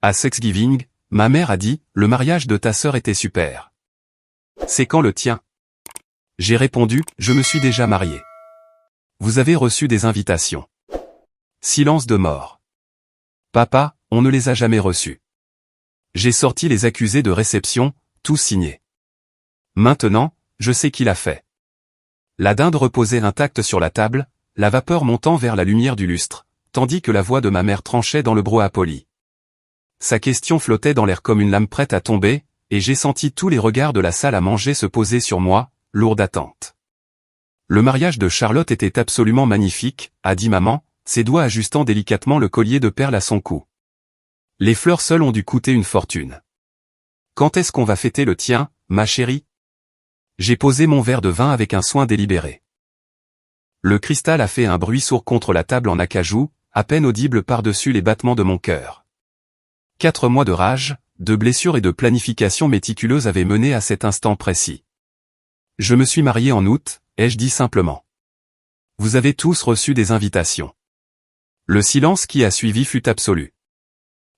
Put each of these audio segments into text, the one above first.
À Thanksgiving, ma mère a dit, le mariage de ta sœur était super. C'est quand le tien? J'ai répondu, je me suis déjà marié. Vous avez reçu des invitations. Silence de mort. Papa, on ne les a jamais reçus. J'ai sorti les accusés de réception, tous signés. Maintenant, je sais qui l'a fait. La dinde reposait intacte sur la table, la vapeur montant vers la lumière du lustre, tandis que la voix de ma mère tranchait dans le brouhaha poli. Sa question flottait dans l'air comme une lame prête à tomber, et j'ai senti tous les regards de la salle à manger se poser sur moi, lourd d'attente. Le mariage de Charlotte était absolument magnifique, a dit maman, ses doigts ajustant délicatement le collier de perles à son cou. Les fleurs seules ont dû coûter une fortune. Quand est-ce qu'on va fêter le tien, ma chérie? J'ai posé mon verre de vin avec un soin délibéré. Le cristal a fait un bruit sourd contre la table en acajou, à peine audible par-dessus les battements de mon cœur. 4 mois de rage, de blessures et de planification méticuleuse avaient mené à cet instant précis. Je me suis marié en août, ai-je dit simplement. Vous avez tous reçu des invitations. Le silence qui a suivi fut absolu.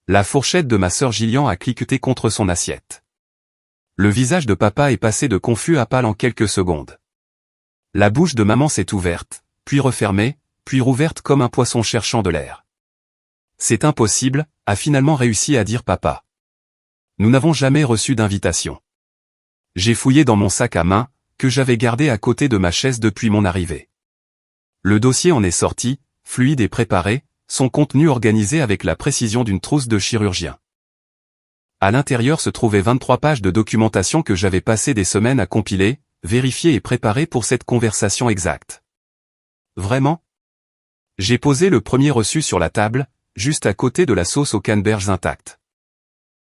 La fourchette de ma sœur Gillian a cliqueté contre son assiette. Le visage de papa est passé de confus à pâle en quelques secondes. La bouche de maman s'est ouverte, puis refermée, puis rouverte comme un poisson cherchant de l'air. C'est impossible, a finalement réussi à dire papa. Nous n'avons jamais reçu d'invitation. J'ai fouillé dans mon sac à main, que j'avais gardé à côté de ma chaise depuis mon arrivée. Le dossier en est sorti, fluide et préparé, son contenu organisé avec la précision d'une trousse de chirurgien. À l'intérieur se trouvaient 23 pages de documentation que j'avais passé des semaines à compiler, vérifier et préparer pour cette conversation exacte. Vraiment? J'ai posé le premier reçu sur la table, juste à côté de la sauce aux canneberges intacte.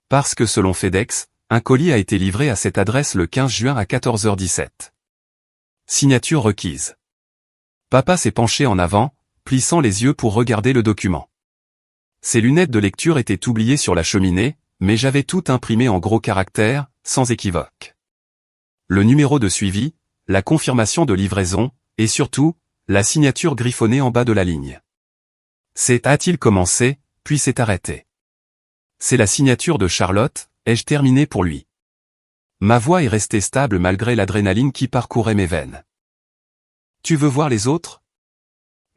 Parce que selon FedEx, un colis a été livré à cette adresse le 15 juin à 14h17. Signature requise. Papa s'est penché en avant, plissant les yeux pour regarder le document. Ses lunettes de lecture étaient oubliées sur la cheminée, mais j'avais tout imprimé en gros caractères, sans équivoque. Le numéro de suivi, la confirmation de livraison, et surtout, la signature griffonnée en bas de la ligne. C'est a-t-il commencé, puis s'est arrêté. C'est la signature de Charlotte, ai-je terminé pour lui. Ma voix est restée stable malgré l'adrénaline qui parcourait mes veines. Tu veux voir les autres?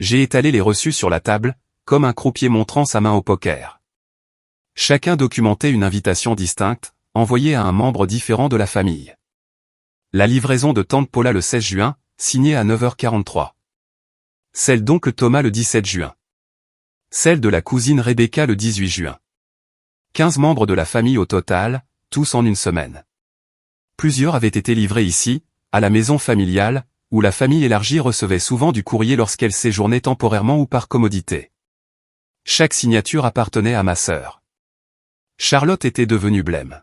J'ai étalé les reçus sur la table, comme un croupier montrant sa main au poker. Chacun documentait une invitation distincte, envoyée à un membre différent de la famille. La livraison de tante Paula le 16 juin, signée à 9h43. Celle d'oncle Thomas le 17 juin. Celle de la cousine Rebecca le 18 juin. 15 membres de la famille au total, tous en une semaine. Plusieurs avaient été livrés ici, à la maison familiale, où la famille élargie recevait souvent du courrier lorsqu'elle séjournait temporairement ou par commodité. Chaque signature appartenait à ma sœur. Charlotte était devenue blême.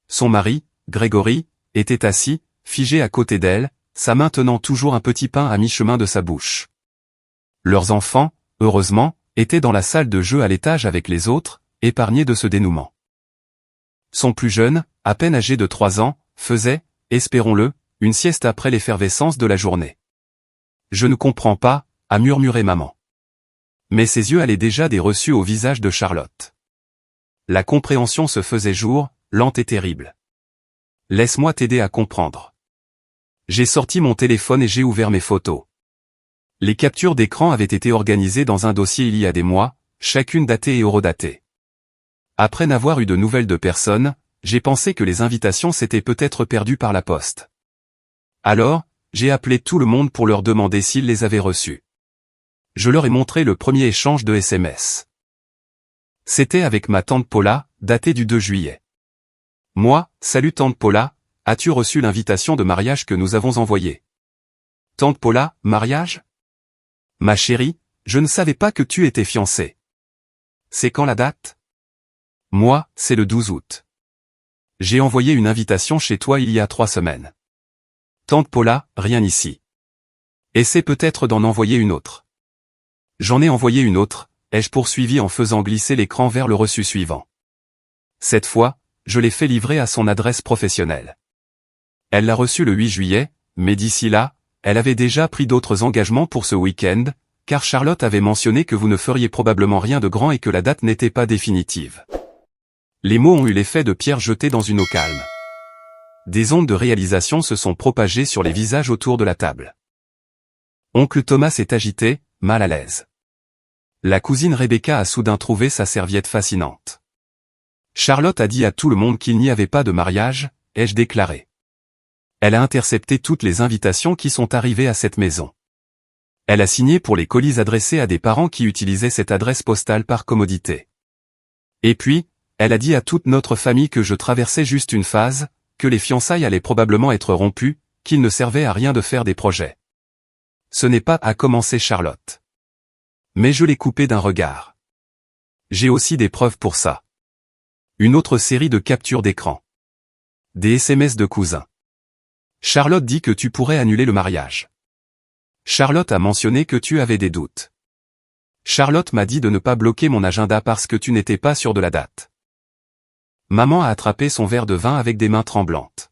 Son mari, Grégory, était assis, figé à côté d'elle, sa main tenant toujours un petit pain à mi-chemin de sa bouche. Leurs enfants, heureusement, étaient dans la salle de jeu à l'étage avec les autres, épargnés de ce dénouement. Son plus jeune, à peine âgé de 3 ans, faisait, espérons-le, une sieste après l'effervescence de la journée. Je ne comprends pas, a murmuré maman. Mais ses yeux allaient déjà des reçus au visage de Charlotte. La compréhension se faisait jour, lente et terrible. Laisse-moi t'aider à comprendre. J'ai sorti mon téléphone et j'ai ouvert mes photos. Les captures d'écran avaient été organisées dans un dossier il y a des mois, chacune datée et horodatée. Après n'avoir eu de nouvelles de personne, j'ai pensé que les invitations s'étaient peut-être perdues par la poste. Alors, j'ai appelé tout le monde pour leur demander s'ils les avaient reçues. Je leur ai montré le premier échange de SMS. C'était avec ma tante Paula, daté du 2 juillet. Moi, salut tante Paula, as-tu reçu l'invitation de mariage que nous avons envoyée? Tante Paula, mariage? Ma chérie, je ne savais pas que tu étais fiancée. C'est quand la date? Moi, c'est le 12 août. J'ai envoyé une invitation chez toi il y a 3 semaines. Tante Paula, rien ici. Essaie peut-être d'en envoyer une autre. J'en ai envoyé une autre, ai-je poursuivi en faisant glisser l'écran vers le reçu suivant. Cette fois, je l'ai fait livrer à son adresse professionnelle. Elle l'a reçu le 8 juillet, mais d'ici là, elle avait déjà pris d'autres engagements pour ce week-end, car Charlotte avait mentionné que vous ne feriez probablement rien de grand et que la date n'était pas définitive. Les mots ont eu l'effet de pierres jetées dans une eau calme. Des ondes de réalisation se sont propagées sur les visages autour de la table. Oncle Thomas s'est agité, mal à l'aise. La cousine Rebecca a soudain trouvé sa serviette fascinante. Charlotte a dit à tout le monde qu'il n'y avait pas de mariage, ai-je déclaré. Elle a intercepté toutes les invitations qui sont arrivées à cette maison. Elle a signé pour les colis adressés à des parents qui utilisaient cette adresse postale par commodité. Et puis, elle a dit à toute notre famille que je traversais juste une phase, que les fiançailles allaient probablement être rompues, qu'il ne servait à rien de faire des projets. Ce n'est pas à commencer Charlotte. Mais je l'ai coupé d'un regard. J'ai aussi des preuves pour ça. Une autre série de captures d'écran. Des SMS de cousins. Charlotte dit que tu pourrais annuler le mariage. Charlotte a mentionné que tu avais des doutes. Charlotte m'a dit de ne pas bloquer mon agenda parce que tu n'étais pas sûr de la date. Maman a attrapé son verre de vin avec des mains tremblantes.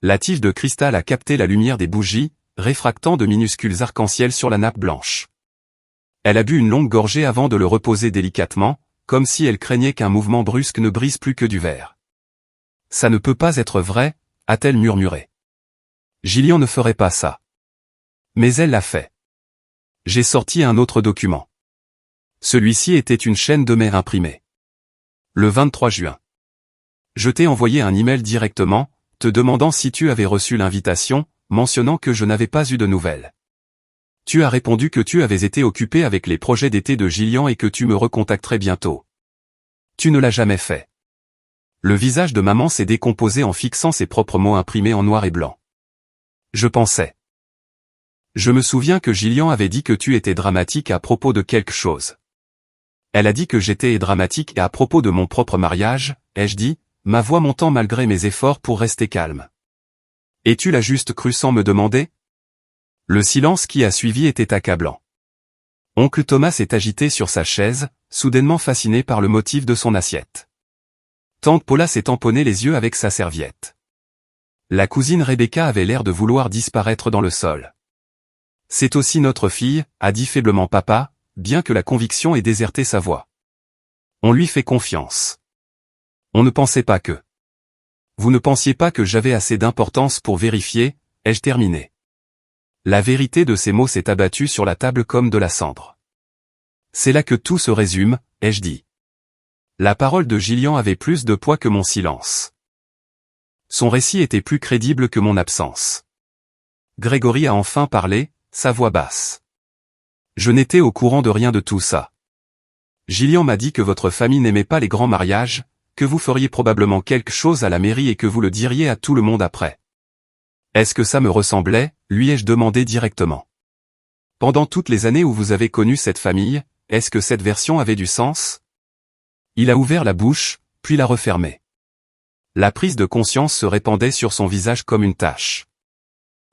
La tige de cristal a capté la lumière des bougies, réfractant de minuscules arcs-en-ciel sur la nappe blanche. Elle a bu une longue gorgée avant de le reposer délicatement, comme si elle craignait qu'un mouvement brusque ne brise plus que du verre. Ça ne peut pas être vrai, a-t-elle murmuré. Gillian ne ferait pas ça. Mais elle l'a fait. J'ai sorti un autre document. Celui-ci était une chaîne de mer imprimée. Le 23 juin. Je t'ai envoyé un email directement, te demandant si tu avais reçu l'invitation, mentionnant que je n'avais pas eu de nouvelles. Tu as répondu que tu avais été occupé avec les projets d'été de Gillian et que tu me recontacterais bientôt. Tu ne l'as jamais fait. Le visage de maman s'est décomposé en fixant ses propres mots imprimés en noir et blanc. Je pensais. Je me souviens que Gillian avait dit que tu étais dramatique à propos de quelque chose. Elle a dit que j'étais dramatique à propos de mon propre mariage, ai-je dit, ma voix montant malgré mes efforts pour rester calme. Et tu l'as juste cru sans me demander ? Le silence qui a suivi était accablant. Oncle Thomas s'est agité sur sa chaise, soudainement fasciné par le motif de son assiette. Tante Paula s'est tamponné les yeux avec sa serviette. La cousine Rebecca avait l'air de vouloir disparaître dans le sol. C'est aussi notre fille, a dit faiblement papa, bien que la conviction ait déserté sa voix. On lui fait confiance. On ne pensait pas que. Vous ne pensiez pas que j'avais assez d'importance pour vérifier, ai-je terminé. La vérité de ces mots s'est abattue sur la table comme de la cendre. C'est là que tout se résume, ai-je dit. La parole de Gillian avait plus de poids que mon silence. Son récit était plus crédible que mon absence. Grégory a enfin parlé, sa voix basse. Je n'étais au courant de rien de tout ça. Gillian m'a dit que votre famille n'aimait pas les grands mariages, que vous feriez probablement quelque chose à la mairie et que vous le diriez à tout le monde après. Est-ce que ça me ressemblait, lui ai-je demandé directement. Pendant toutes les années où vous avez connu cette famille, est-ce que cette version avait du sens ? Il a ouvert la bouche, puis l'a refermée. La prise de conscience se répandait sur son visage comme une tache.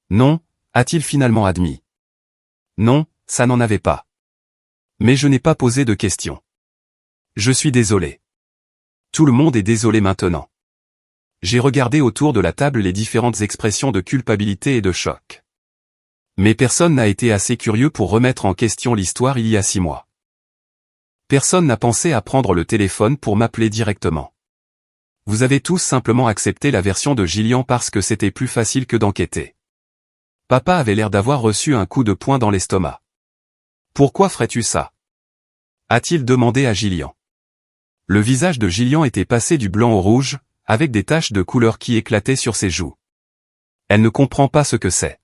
Non, a-t-il finalement admis. Non, ça n'en avait pas. Mais je n'ai pas posé de questions. Je suis désolé. Tout le monde est désolé maintenant. J'ai regardé autour de la table les différentes expressions de culpabilité et de choc. Mais personne n'a été assez curieux pour remettre en question l'histoire il y a 6 mois. Personne n'a pensé à prendre le téléphone pour m'appeler directement. Vous avez tous simplement accepté la version de Gillian parce que c'était plus facile que d'enquêter. Papa avait l'air d'avoir reçu un coup de poing dans l'estomac. Pourquoi ferais-tu ça ? A-t-il demandé à Gillian. Le visage de Gillian était passé du blanc au rouge, avec des taches de couleur qui éclataient sur ses joues. Elle ne comprend pas ce que c'est.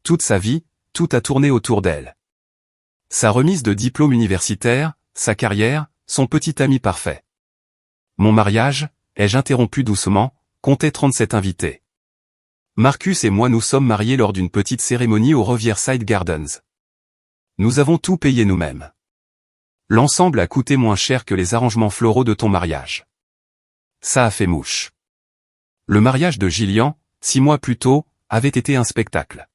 Toute sa vie, tout a tourné autour d'elle. Sa remise de diplôme universitaire, sa carrière, son petit ami parfait. Mon mariage, ai-je interrompu doucement, comptait 37 invités. Marcus et moi nous sommes mariés lors d'une petite cérémonie au Riverside Gardens. Nous avons tout payé nous-mêmes. L'ensemble a coûté moins cher que les arrangements floraux de ton mariage. Ça a fait mouche. Le mariage de Gillian, 6 mois plus tôt, avait été un spectacle.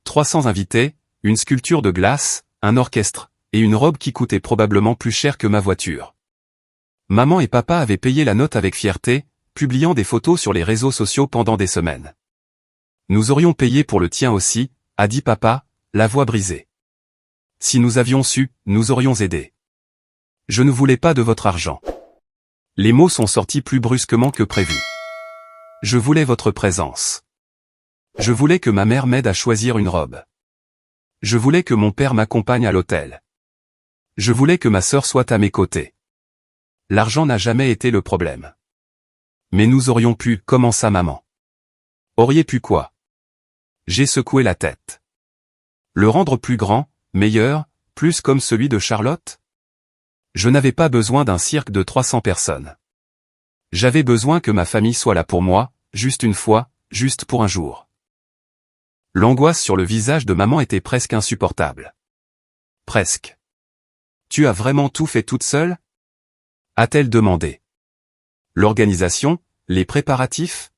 300 invités, une sculpture de glace, un orchestre, et une robe qui coûtait probablement plus cher que ma voiture. Maman et papa avaient payé la note avec fierté, publiant des photos sur les réseaux sociaux pendant des semaines. Nous aurions payé pour le tien aussi, a dit papa, la voix brisée. Si nous avions su, nous aurions aidé. Je ne voulais pas de votre argent. Les mots sont sortis plus brusquement que prévu. Je voulais votre présence. Je voulais que ma mère m'aide à choisir une robe. Je voulais que mon père m'accompagne à l'hôtel. Je voulais que ma sœur soit à mes côtés. L'argent n'a jamais été le problème. Mais nous aurions pu, commença maman. Auriez pu quoi? J'ai secoué la tête. Le rendre plus grand, meilleur, plus comme celui de Charlotte? Je n'avais pas besoin d'un cirque de 300 personnes. J'avais besoin que ma famille soit là pour moi, juste une fois, juste pour un jour. L'angoisse sur le visage de maman était presque insupportable. Presque. Tu as vraiment tout fait toute seule? A-t-elle demandé. L'organisation, les préparatifs?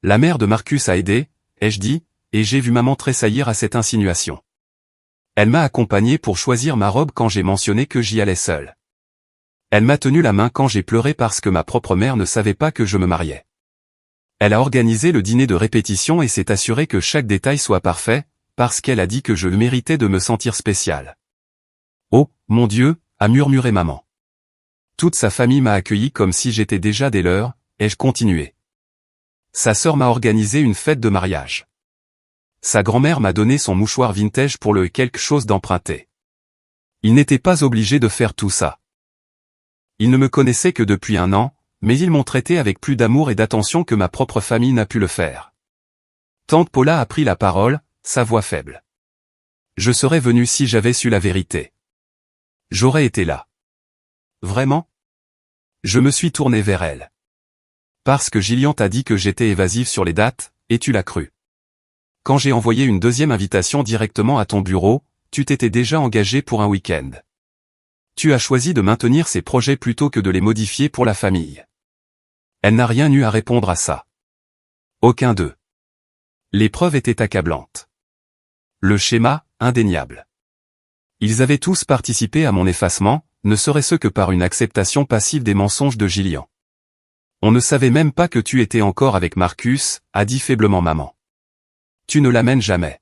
La mère de Marcus a aidé, ai-je dit, et j'ai vu maman tressaillir à cette insinuation. Elle m'a accompagné pour choisir ma robe quand j'ai mentionné que j'y allais seule. Elle m'a tenu la main quand j'ai pleuré parce que ma propre mère ne savait pas que je me mariais. Elle a organisé le dîner de répétition et s'est assurée que chaque détail soit parfait, parce qu'elle a dit que je méritais de me sentir spécial. Oh, mon Dieu, a murmuré maman. Toute sa famille m'a accueilli comme si j'étais déjà des leurs, ai-je continué. Sa sœur m'a organisé une fête de mariage. Sa grand-mère m'a donné son mouchoir vintage pour le quelque chose d'emprunté. Il n'était pas obligé de faire tout ça. Il ne me connaissait que depuis 1 an, mais ils m'ont traité avec plus d'amour et d'attention que ma propre famille n'a pu le faire. Tante Paula a pris la parole, sa voix faible. Je serais venu si j'avais su la vérité. J'aurais été là. Vraiment? Je me suis tourné vers elle. Parce que Gillian t'a dit que j'étais évasive sur les dates, et tu l'as cru. Quand j'ai envoyé une deuxième invitation directement à ton bureau, tu t'étais déjà engagé pour un week-end. Tu as choisi de maintenir ces projets plutôt que de les modifier pour la famille. Elle n'a rien eu à répondre à ça. Aucun d'eux. L'épreuve était accablante. Le schéma, indéniable. Ils avaient tous participé à mon effacement, ne serait-ce que par une acceptation passive des mensonges de Gillian. On ne savait même pas que tu étais encore avec Marcus, a dit faiblement maman. Tu ne l'amènes jamais.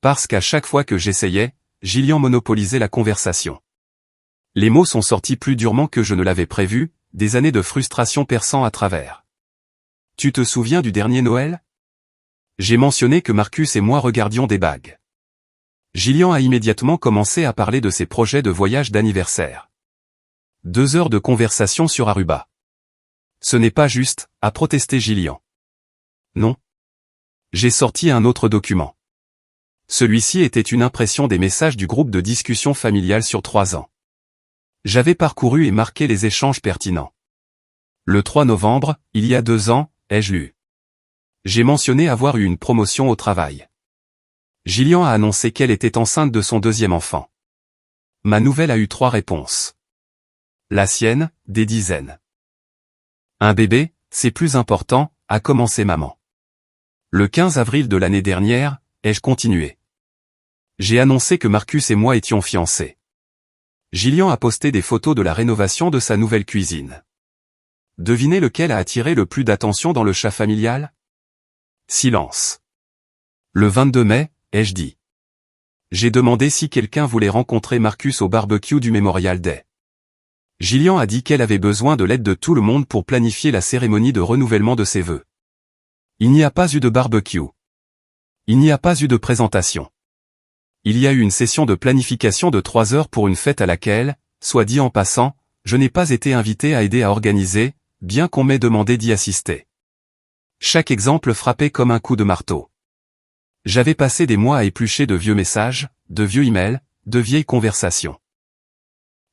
Parce qu'à chaque fois que j'essayais, Gillian monopolisait la conversation. Les mots sont sortis plus durement que je ne l'avais prévu, des années de frustration perçant à travers. Tu te souviens du dernier Noël? J'ai mentionné que Marcus et moi regardions des bagues. Gillian a immédiatement commencé à parler de ses projets de voyage d'anniversaire. 2 heures de conversation sur Aruba. Ce n'est pas juste, a protesté Gillian. Non. J'ai sorti un autre document. Celui-ci était une impression des messages du groupe de discussion familiale sur 3 ans. J'avais parcouru et marqué les échanges pertinents. Le 3 novembre, il y a 2 ans, ai-je lu. J'ai mentionné avoir eu une promotion au travail. Gillian a annoncé qu'elle était enceinte de son 2e enfant. Ma nouvelle a eu 3 réponses. La sienne, des dizaines. Un bébé, c'est plus important, a commencé maman. Le 15 avril de l'année dernière, ai-je continué. J'ai annoncé que Marcus et moi étions fiancés. Gillian a posté des photos de la rénovation de sa nouvelle cuisine. Devinez lequel a attiré le plus d'attention dans le chat familial? Silence. Le 22 mai, ai-je dit. J'ai demandé si quelqu'un voulait rencontrer Marcus au barbecue du Memorial Day. Gillian a dit qu'elle avait besoin de l'aide de tout le monde pour planifier la cérémonie de renouvellement de ses vœux. Il n'y a pas eu de barbecue. Il n'y a pas eu de présentation. Il y a eu une session de planification de 3 heures pour une fête à laquelle, soit dit en passant, je n'ai pas été invité à aider à organiser, bien qu'on m'ait demandé d'y assister. Chaque exemple frappait comme un coup de marteau. J'avais passé des mois à éplucher de vieux messages, de vieux emails, de vieilles conversations.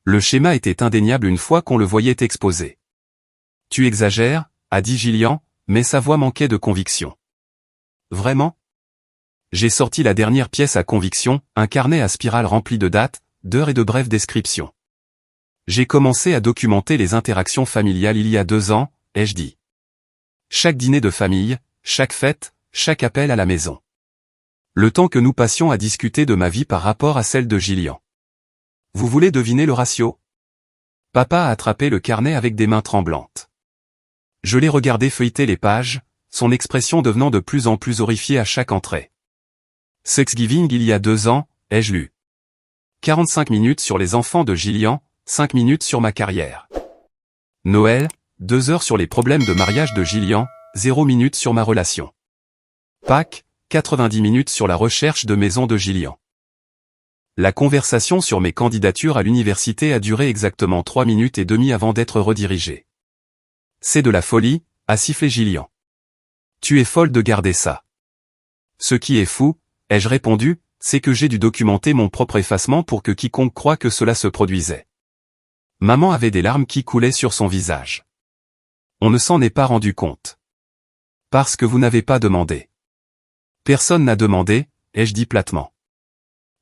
Le schéma était indéniable une fois qu'on le voyait exposé. Tu exagères, a dit Gillian, mais sa voix manquait de conviction. Vraiment? J'ai sorti la dernière pièce à conviction, un carnet à spirale rempli de dates, d'heures et de brèves descriptions. J'ai commencé à documenter les interactions familiales il y a 2 ans, ai-je dit. Chaque dîner de famille, chaque fête, chaque appel à la maison. Le temps que nous passions à discuter de ma vie par rapport à celle de Gillian. Vous voulez deviner le ratio? Papa a attrapé le carnet avec des mains tremblantes. Je l'ai regardé feuilleter les pages, son expression devenant de plus en plus horrifiée à chaque entrée. Thanksgiving il y a 2 ans, ai-je lu. 45 minutes sur les enfants de Gillian, 5 minutes sur ma carrière. Noël, 2 heures sur les problèmes de mariage de Gillian, 0 minutes sur ma relation. Pâques, 90 minutes sur la recherche de maison de Gillian. La conversation sur mes candidatures à l'université a duré exactement 3 minutes et demie avant d'être redirigée. C'est de la folie, a sifflé Gillian. Tu es folle de garder ça. Ce qui est fou, ai-je répondu, c'est que j'ai dû documenter mon propre effacement pour que quiconque croie que cela se produisait. Maman avait des larmes qui coulaient sur son visage. On ne s'en est pas rendu compte. Parce que vous n'avez pas demandé. Personne n'a demandé, ai-je dit platement.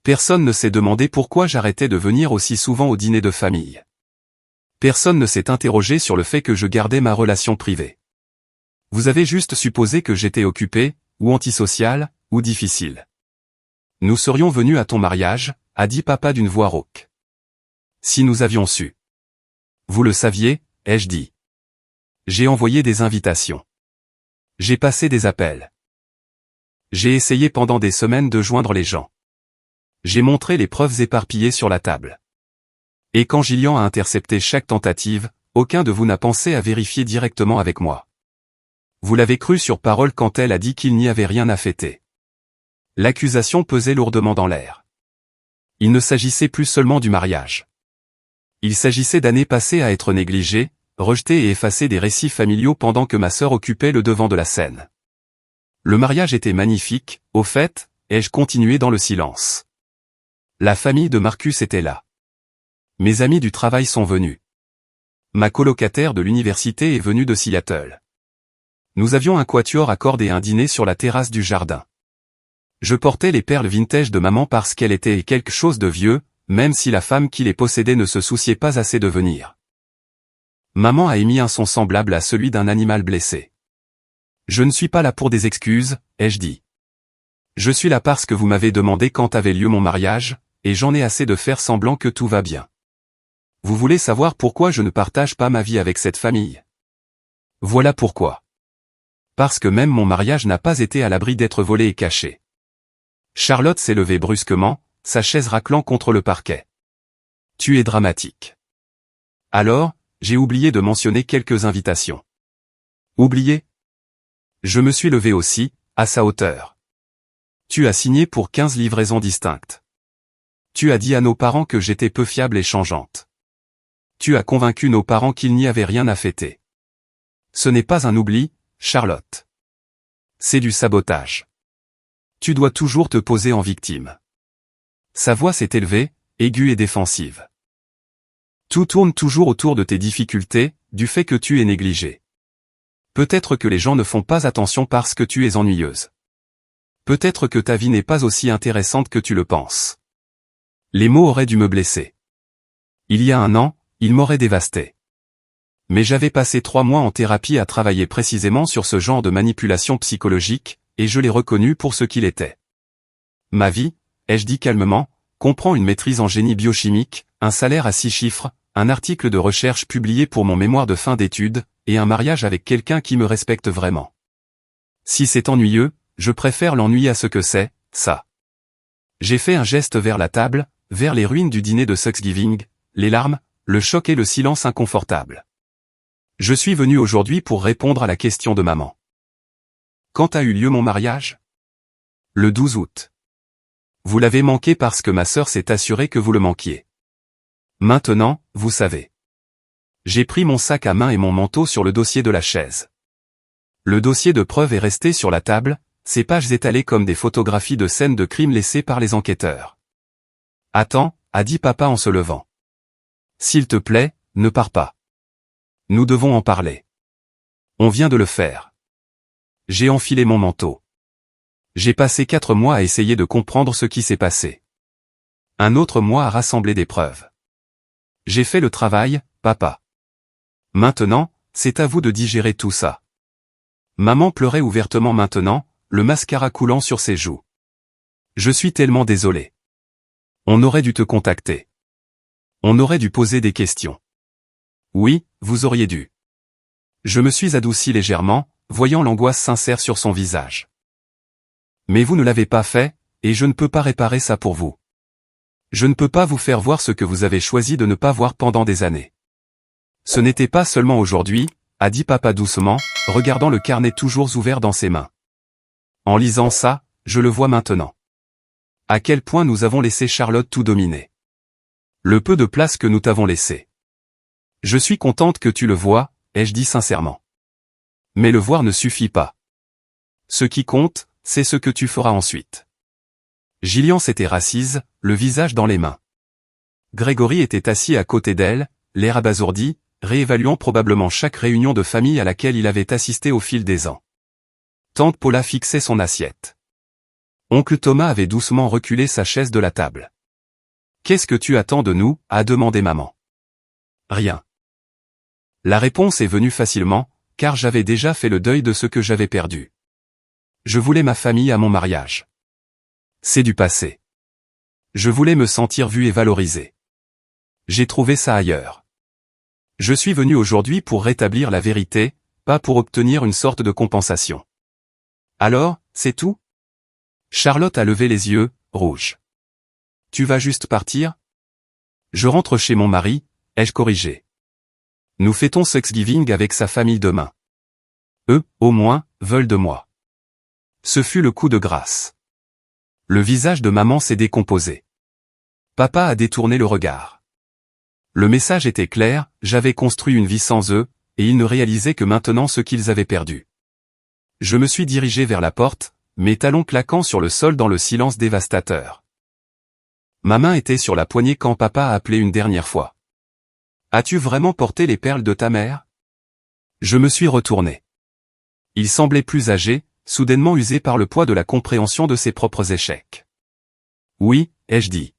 Personne ne s'est demandé pourquoi j'arrêtais de venir aussi souvent au dîner de famille. Personne ne s'est interrogé sur le fait que je gardais ma relation privée. Vous avez juste supposé que j'étais occupé, ou antisocial, ou difficile. Nous serions venus à ton mariage, a dit papa d'une voix rauque. Si nous avions su. Vous le saviez, ai-je dit. J'ai envoyé des invitations. J'ai passé des appels. J'ai essayé pendant des semaines de joindre les gens. J'ai montré les preuves éparpillées sur la table. Et quand Gillian a intercepté chaque tentative, aucun de vous n'a pensé à vérifier directement avec moi. Vous l'avez cru sur parole quand elle a dit qu'il n'y avait rien à fêter. L'accusation pesait lourdement dans l'air. Il ne s'agissait plus seulement du mariage. Il s'agissait d'années passées à être négligées, rejetées et effacées des récits familiaux pendant que ma sœur occupait le devant de la scène. Le mariage était magnifique, au fait, ai-je continué dans le silence. La famille de Marcus était là. Mes amis du travail sont venus. Ma colocataire de l'université est venue de Seattle. Nous avions un quatuor à cordes et un dîner sur la terrasse du jardin. Je portais les perles vintage de maman parce qu'elle était quelque chose de vieux, même si la femme qui les possédait ne se souciait pas assez de venir. Maman a émis un son semblable à celui d'un animal blessé. Je ne suis pas là pour des excuses, ai-je dit. Je suis là parce que vous m'avez demandé quand avait lieu mon mariage, et j'en ai assez de faire semblant que tout va bien. Vous voulez savoir pourquoi je ne partage pas ma vie avec cette famille? Voilà pourquoi. Parce que même mon mariage n'a pas été à l'abri d'être volé et caché. Charlotte s'est levée brusquement, sa chaise raclant contre le parquet. Tu es dramatique. Alors, j'ai oublié de mentionner quelques invitations. Oublié? Je me suis levé aussi, à sa hauteur. Tu as signé pour 15 livraisons distinctes. Tu as dit à nos parents que j'étais peu fiable et changeante. Tu as convaincu nos parents qu'il n'y avait rien à fêter. Ce n'est pas un oubli, Charlotte. C'est du sabotage. Tu dois toujours te poser en victime. Sa voix s'est élevée, aiguë et défensive. Tout tourne toujours autour de tes difficultés, du fait que tu es négligée. Peut-être que les gens ne font pas attention parce que tu es ennuyeuse. Peut-être que ta vie n'est pas aussi intéressante que tu le penses. Les mots auraient dû me blesser. Il y a un an, ils m'auraient dévasté. Mais j'avais passé 3 mois en thérapie à travailler précisément sur ce genre de manipulation psychologique, et je l'ai reconnu pour ce qu'il était. Ma vie, ai-je dit calmement, comprend une maîtrise en génie biochimique, un salaire à 6 chiffres, un article de recherche publié pour mon mémoire de fin d'études, et un mariage avec quelqu'un qui me respecte vraiment. Si c'est ennuyeux, je préfère l'ennui à ce que c'est, ça. J'ai fait un geste vers la table, vers les ruines du dîner de Thanksgiving, les larmes, le choc et le silence inconfortable. Je suis venu aujourd'hui pour répondre à la question de maman. Quand a eu lieu mon mariage? Le 12 août. Vous l'avez manqué parce que ma sœur s'est assurée que vous le manquiez. Maintenant, vous savez. J'ai pris mon sac à main et mon manteau sur le dossier de la chaise. Le dossier de preuve est resté sur la table, ses pages étalées comme des photographies de scènes de crime laissées par les enquêteurs. Attends, a dit papa en se levant. S'il te plaît, ne pars pas. Nous devons en parler. On vient de le faire. J'ai enfilé mon manteau. J'ai passé 4 mois à essayer de comprendre ce qui s'est passé. Un autre mois à rassembler des preuves. J'ai fait le travail, papa. Maintenant, c'est à vous de digérer tout ça. Maman pleurait ouvertement maintenant, le mascara coulant sur ses joues. Je suis tellement désolé. On aurait dû te contacter. On aurait dû poser des questions. Oui, vous auriez dû. Je me suis adouci légèrement, voyant l'angoisse sincère sur son visage. Mais vous ne l'avez pas fait, et je ne peux pas réparer ça pour vous. Je ne peux pas vous faire voir ce que vous avez choisi de ne pas voir pendant des années. Ce n'était pas seulement aujourd'hui, a dit papa doucement, regardant le carnet toujours ouvert dans ses mains. En lisant ça, je le vois maintenant. À quel point nous avons laissé Charlotte tout dominer. Le peu de place que nous t'avons laissé. Je suis contente que tu le vois, ai-je dit sincèrement. Mais le voir ne suffit pas. Ce qui compte, c'est ce que tu feras ensuite. Gillian s'était rassise, le visage dans les mains. Grégory était assis à côté d'elle, l'air abasourdi, réévaluant probablement chaque réunion de famille à laquelle il avait assisté au fil des ans. Tante Paula fixait son assiette. Oncle Thomas avait doucement reculé sa chaise de la table. « Qu'est-ce que tu attends de nous » a demandé maman. « Rien. » La réponse est venue facilement, car j'avais déjà fait le deuil de ce que j'avais perdu. Je voulais ma famille à mon mariage. C'est du passé. Je voulais me sentir vu et valorisé. J'ai trouvé ça ailleurs. Je suis venu aujourd'hui pour rétablir la vérité, pas pour obtenir une sorte de compensation. Alors, c'est tout ? Charlotte a levé les yeux, rouge. Tu vas juste partir ? Je rentre chez mon mari, ai-je corrigé. Nous fêtons Thanksgiving avec sa famille demain. Eux, au moins, veulent de moi. Ce fut le coup de grâce. Le visage de maman s'est décomposé. Papa a détourné le regard. Le message était clair, j'avais construit une vie sans eux, et ils ne réalisaient que maintenant ce qu'ils avaient perdu. Je me suis dirigé vers la porte, mes talons claquant sur le sol dans le silence dévastateur. Ma main était sur la poignée quand papa a appelé une dernière fois. « As-tu vraiment porté les perles de ta mère ?» Je me suis retourné. Il semblait plus âgé, soudainement usé par le poids de la compréhension de ses propres échecs. « Oui, ai-je dit.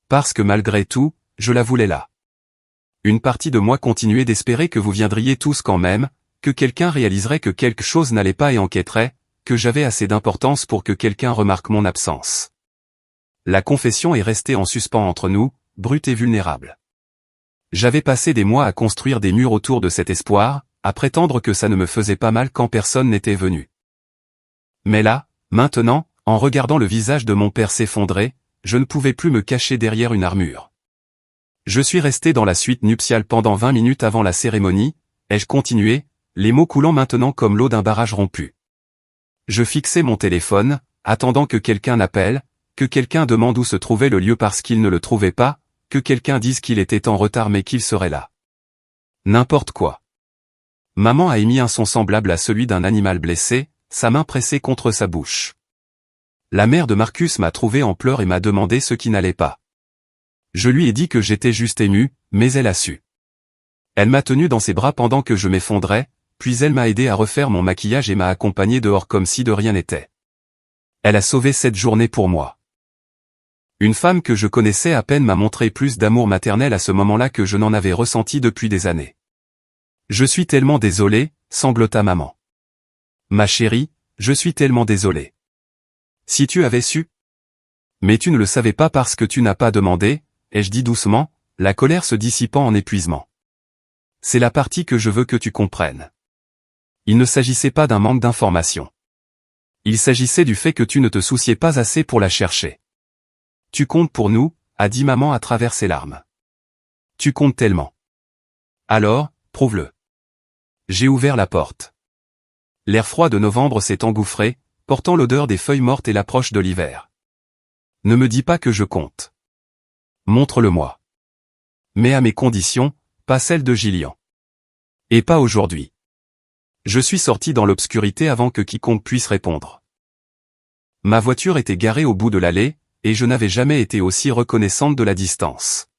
Parce que malgré tout, je la voulais là. Une partie de moi continuait d'espérer que vous viendriez tous quand même, que quelqu'un réaliserait que quelque chose n'allait pas et enquêterait, que j'avais assez d'importance pour que quelqu'un remarque mon absence. La confession est restée en suspens entre nous, brute et vulnérable. J'avais passé des mois à construire des murs autour de cet espoir, à prétendre que ça ne me faisait pas mal quand personne n'était venu. Mais là, maintenant, en regardant le visage de mon père s'effondrer, je ne pouvais plus me cacher derrière une armure. Je suis resté dans la suite nuptiale pendant 20 minutes avant la cérémonie, ai-je continué, les mots coulant maintenant comme l'eau d'un barrage rompu. Je fixais mon téléphone, attendant que quelqu'un appelle, que quelqu'un demande où se trouvait le lieu parce qu'il ne le trouvait pas, que quelqu'un dise qu'il était en retard mais qu'il serait là. N'importe quoi. Maman a émis un son semblable à celui d'un animal blessé, sa main pressée contre sa bouche. La mère de Marcus m'a trouvé en pleurs et m'a demandé ce qui n'allait pas. Je lui ai dit que j'étais juste ému, mais elle a su. Elle m'a tenu dans ses bras pendant que je m'effondrais, puis elle m'a aidé à refaire mon maquillage et m'a accompagné dehors comme si de rien n'était. Elle a sauvé cette journée pour moi. Une femme que je connaissais à peine m'a montré plus d'amour maternel à ce moment-là que je n'en avais ressenti depuis des années. Je suis tellement désolé, sanglota maman. Ma chérie, je suis tellement désolé. Si tu avais su. Mais tu ne le savais pas parce que tu n'as pas demandé, ai-je dit doucement, la colère se dissipant en épuisement. C'est la partie que je veux que tu comprennes. Il ne s'agissait pas d'un manque d'information. Il s'agissait du fait que tu ne te souciais pas assez pour la chercher. Tu comptes pour nous, a dit maman à travers ses larmes. Tu comptes tellement. Alors, prouve-le. J'ai ouvert la porte. L'air froid de novembre s'est engouffré, portant l'odeur des feuilles mortes et l'approche de l'hiver. Ne me dis pas que je compte. Montre-le-moi. Mais à mes conditions, pas celles de Gillian. Et pas aujourd'hui. Je suis sorti dans l'obscurité avant que quiconque puisse répondre. Ma voiture était garée au bout de l'allée, et je n'avais jamais été aussi reconnaissante de la distance.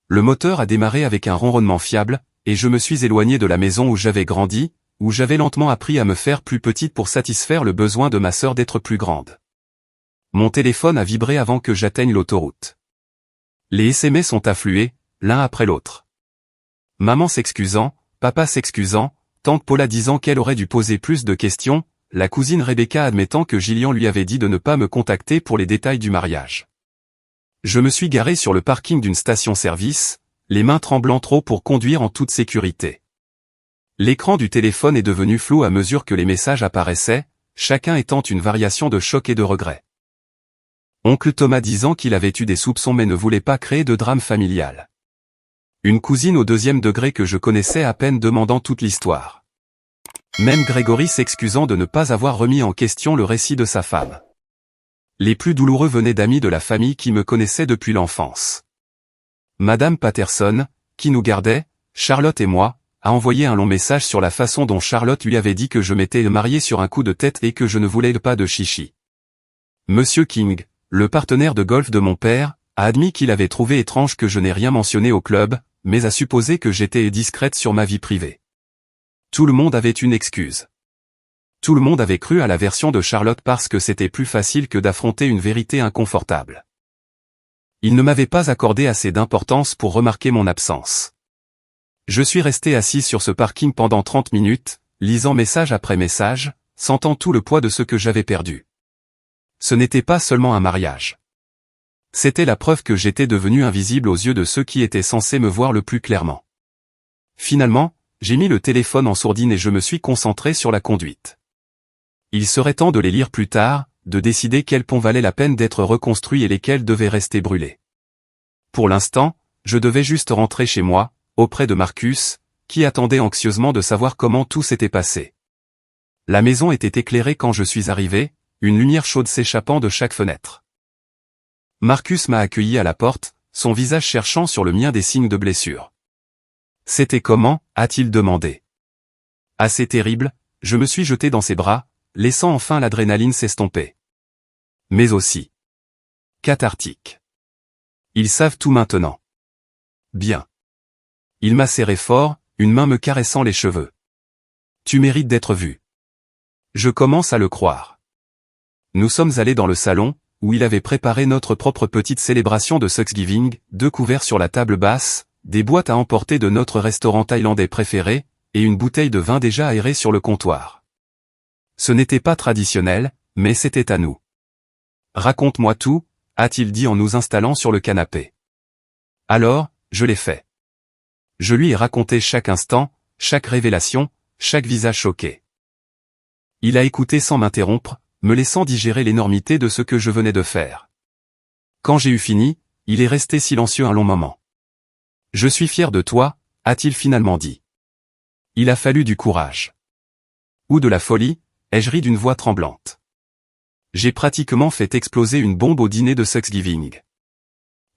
Le moteur a démarré avec un ronronnement fiable, et je me suis éloigné de la maison où j'avais grandi, où j'avais lentement appris à me faire plus petite pour satisfaire le besoin de ma sœur d'être plus grande. Mon téléphone a vibré avant que j'atteigne l'autoroute. Les SMS ont afflué, l'un après l'autre. Maman s'excusant, papa s'excusant, tante Paula disant qu'elle aurait dû poser plus de questions, la cousine Rebecca admettant que Gillian lui avait dit de ne pas me contacter pour les détails du mariage. Je me suis garé sur le parking d'une station-service, les mains tremblant trop pour conduire en toute sécurité. L'écran du téléphone est devenu flou à mesure que les messages apparaissaient, chacun étant une variation de choc et de regret. Oncle Thomas disant qu'il avait eu des soupçons mais ne voulait pas créer de drame familial. Une cousine au 2e degré que je connaissais à peine demandant toute l'histoire. Même Grégory s'excusant de ne pas avoir remis en question le récit de sa femme. Les plus douloureux venaient d'amis de la famille qui me connaissaient depuis l'enfance. Madame Patterson, qui nous gardait, Charlotte et moi, a envoyé un long message sur la façon dont Charlotte lui avait dit que je m'étais marié sur un coup de tête et que je ne voulais pas de chichi. Monsieur King, le partenaire de golf de mon père, a admis qu'il avait trouvé étrange que je n'ai rien mentionné au club, mais a supposé que j'étais discrète sur ma vie privée. Tout le monde avait une excuse. Tout le monde avait cru à la version de Charlotte parce que c'était plus facile que d'affronter une vérité inconfortable. Il ne m'avait pas accordé assez d'importance pour remarquer mon absence. Je suis resté assis sur ce parking pendant 30 minutes, lisant message après message, sentant tout le poids de ce que j'avais perdu. Ce n'était pas seulement un mariage. C'était la preuve que j'étais devenu invisible aux yeux de ceux qui étaient censés me voir le plus clairement. Finalement, j'ai mis le téléphone en sourdine et je me suis concentré sur la conduite. Il serait temps de les lire plus tard, de décider quels ponts valaient la peine d'être reconstruits et lesquels devaient rester brûlés. Pour l'instant, je devais juste rentrer chez moi, auprès de Marcus, qui attendait anxieusement de savoir comment tout s'était passé. La maison était éclairée quand je suis arrivé, une lumière chaude s'échappant de chaque fenêtre. Marcus m'a accueilli à la porte, son visage cherchant sur le mien des signes de blessure. « C'était comment ?» a-t-il demandé. Assez terrible, je me suis jeté dans ses bras, laissant enfin l'adrénaline s'estomper. Mais aussi cathartique. Ils savent tout maintenant. Bien. Il m'a serré fort, une main me caressant les cheveux. Tu mérites d'être vu. Je commence à le croire. Nous sommes allés dans le salon, où il avait préparé notre propre petite célébration de Thanksgiving, 2 couverts sur la table basse, des boîtes à emporter de notre restaurant thaïlandais préféré, et une bouteille de vin déjà aérée sur le comptoir. Ce n'était pas traditionnel, mais c'était à nous. Raconte-moi tout, a-t-il dit en nous installant sur le canapé. Alors, je l'ai fait. Je lui ai raconté chaque instant, chaque révélation, chaque visage choqué. Il a écouté sans m'interrompre, me laissant digérer l'énormité de ce que je venais de faire. Quand j'ai eu fini, il est resté silencieux un long moment. « Je suis fier de toi », a-t-il finalement dit. Il a fallu du courage. Ou de la folie, ai-je ri d'une voix tremblante. J'ai pratiquement fait exploser une bombe au dîner de Thanksgiving.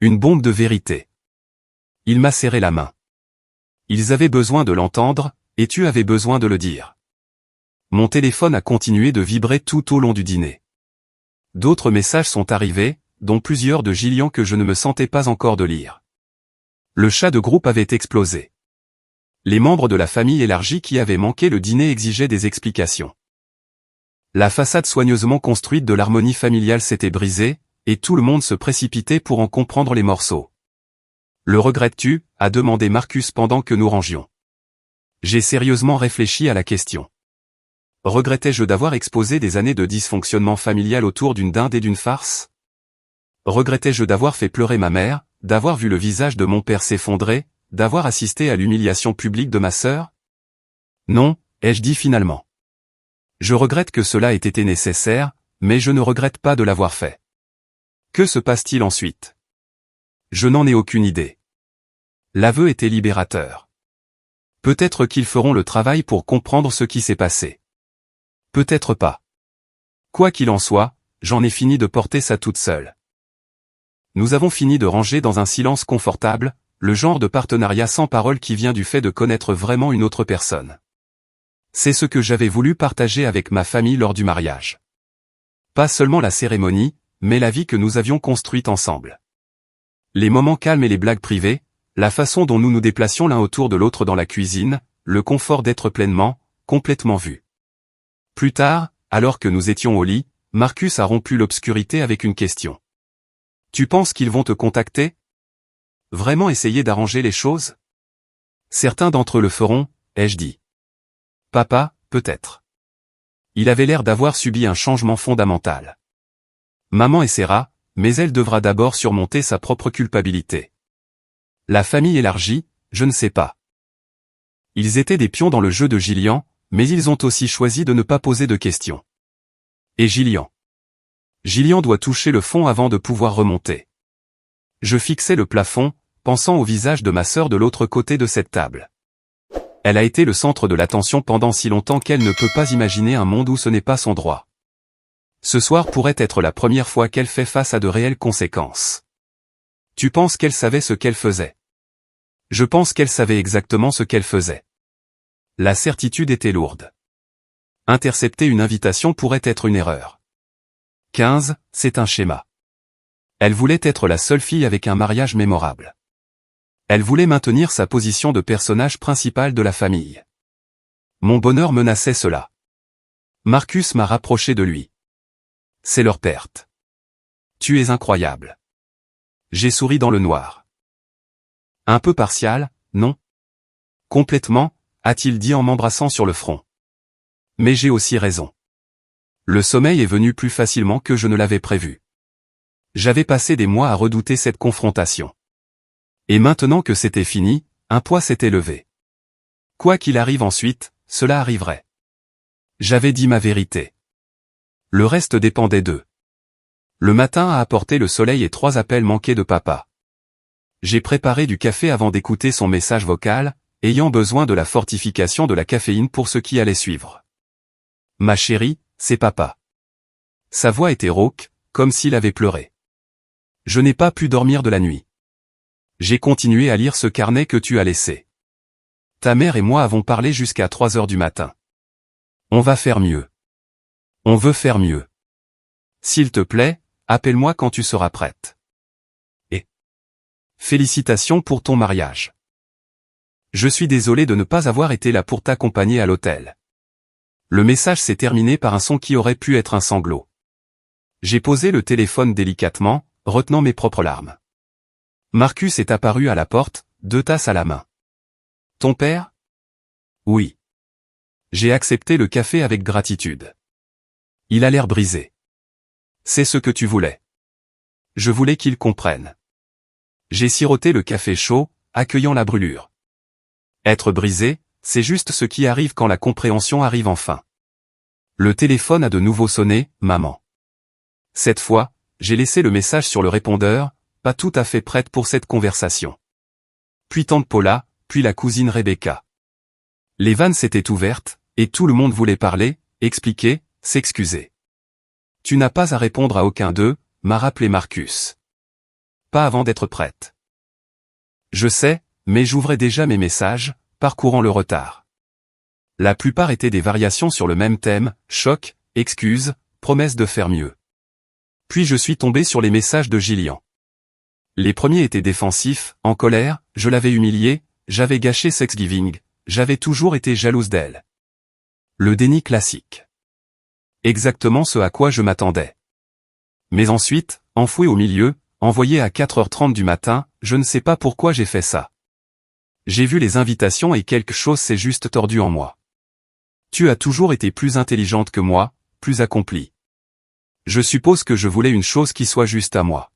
Une bombe de vérité. Il m'a serré la main. Ils avaient besoin de l'entendre, et tu avais besoin de le dire. Mon téléphone a continué de vibrer tout au long du dîner. D'autres messages sont arrivés, dont plusieurs de Gillian que je ne me sentais pas encore de lire. Le chat de groupe avait explosé. Les membres de la famille élargie qui avaient manqué le dîner exigeaient des explications. La façade soigneusement construite de l'harmonie familiale s'était brisée, et tout le monde se précipitait pour en comprendre les morceaux. « Le regrettes-tu » a demandé Marcus pendant que nous rangions. J'ai sérieusement réfléchi à la question. Regrettais-je d'avoir exposé des années de dysfonctionnement familial autour d'une dinde et d'une farce? Regrettais-je d'avoir fait pleurer ma mère, d'avoir vu le visage de mon père s'effondrer, d'avoir assisté à l'humiliation publique de ma sœur? Non, ai-je dit finalement. Je regrette que cela ait été nécessaire, mais je ne regrette pas de l'avoir fait. Que se passe-t-il ensuite? Je n'en ai aucune idée. L'aveu était libérateur. Peut-être qu'ils feront le travail pour comprendre ce qui s'est passé. Peut-être pas. Quoi qu'il en soit, j'en ai fini de porter ça toute seule. Nous avons fini de ranger dans un silence confortable, le genre de partenariat sans parole qui vient du fait de connaître vraiment une autre personne. C'est ce que j'avais voulu partager avec ma famille lors du mariage. Pas seulement la cérémonie, mais la vie que nous avions construite ensemble. Les moments calmes et les blagues privées, la façon dont nous nous déplacions l'un autour de l'autre dans la cuisine, le confort d'être pleinement, complètement vu. Plus tard, alors que nous étions au lit, Marcus a rompu l'obscurité avec une question. « Tu penses qu'ils vont te contacter? Vraiment essayer d'arranger les choses? Certains d'entre eux le feront, ai-je dit. Papa, peut-être. Il avait l'air d'avoir subi un changement fondamental. Maman essaiera, mais elle devra d'abord surmonter sa propre culpabilité. La famille élargie, je ne sais pas. Ils étaient des pions dans le jeu de Gillian, mais ils ont aussi choisi de ne pas poser de questions. Et Gillian. Gillian doit toucher le fond avant de pouvoir remonter. Je fixais le plafond, pensant au visage de ma sœur de l'autre côté de cette table. Elle a été le centre de l'attention pendant si longtemps qu'elle ne peut pas imaginer un monde où ce n'est pas son droit. Ce soir pourrait être la première fois qu'elle fait face à de réelles conséquences. Tu penses qu'elle savait ce qu'elle faisait? Je pense qu'elle savait exactement ce qu'elle faisait. La certitude était lourde. Intercepter une invitation pourrait être une erreur. 15, c'est un schéma. Elle voulait être la seule fille avec un mariage mémorable. Elle voulait maintenir sa position de personnage principal de la famille. Mon bonheur menaçait cela. Marcus m'a rapproché de lui. C'est leur perte. Tu es incroyable. J'ai souri dans le noir. Un peu partial, non? Complètement, a-t-il dit en m'embrassant sur le front. Mais j'ai aussi raison. Le sommeil est venu plus facilement que je ne l'avais prévu. J'avais passé des mois à redouter cette confrontation. Et maintenant que c'était fini, un poids s'était levé. Quoi qu'il arrive ensuite, cela arriverait. J'avais dit ma vérité. Le reste dépendait d'eux. Le matin a apporté le soleil et 3 appels manqués de papa. J'ai préparé du café avant d'écouter son message vocal, ayant besoin de la fortification de la caféine pour ce qui allait suivre. Ma chérie, c'est papa. Sa voix était rauque, comme s'il avait pleuré. Je n'ai pas pu dormir de la nuit. J'ai continué à lire ce carnet que tu as laissé. Ta mère et moi avons parlé jusqu'à 3 heures du matin. On va faire mieux. On veut faire mieux. S'il te plaît, appelle-moi quand tu seras prête. Et félicitations pour ton mariage. Je suis désolé de ne pas avoir été là pour t'accompagner à l'hôtel. Le message s'est terminé par un son qui aurait pu être un sanglot. J'ai posé le téléphone délicatement, retenant mes propres larmes. Marcus est apparu à la porte, 2 tasses à la main. Ton père? Oui. J'ai accepté le café avec gratitude. Il a l'air brisé. C'est ce que tu voulais. Je voulais qu'il comprenne. J'ai siroté le café chaud, accueillant la brûlure. Être brisé, c'est juste ce qui arrive quand la compréhension arrive enfin. Le téléphone a de nouveau sonné, maman. Cette fois, j'ai laissé le message sur le répondeur, pas tout à fait prête pour cette conversation. Puis tante Paula, puis la cousine Rebecca. Les vannes s'étaient ouvertes, et tout le monde voulait parler, expliquer, s'excuser. Tu n'as pas à répondre à aucun d'eux, m'a rappelé Marcus. Pas avant d'être prête. Je sais, mais j'ouvrais déjà mes messages, parcourant le retard. La plupart étaient des variations sur le même thème, choc, excuses, promesse de faire mieux. Puis je suis tombé sur les messages de Gillian. Les premiers étaient défensifs, en colère, je l'avais humiliée, j'avais gâché Thanksgiving, j'avais toujours été jalouse d'elle. Le déni classique. Exactement ce à quoi je m'attendais. Mais ensuite, enfoui au milieu, envoyé à 4h30 du matin, je ne sais pas pourquoi j'ai fait ça. J'ai vu les invitations et quelque chose s'est juste tordu en moi. Tu as toujours été plus intelligente que moi, plus accomplie. Je suppose que je voulais une chose qui soit juste à moi.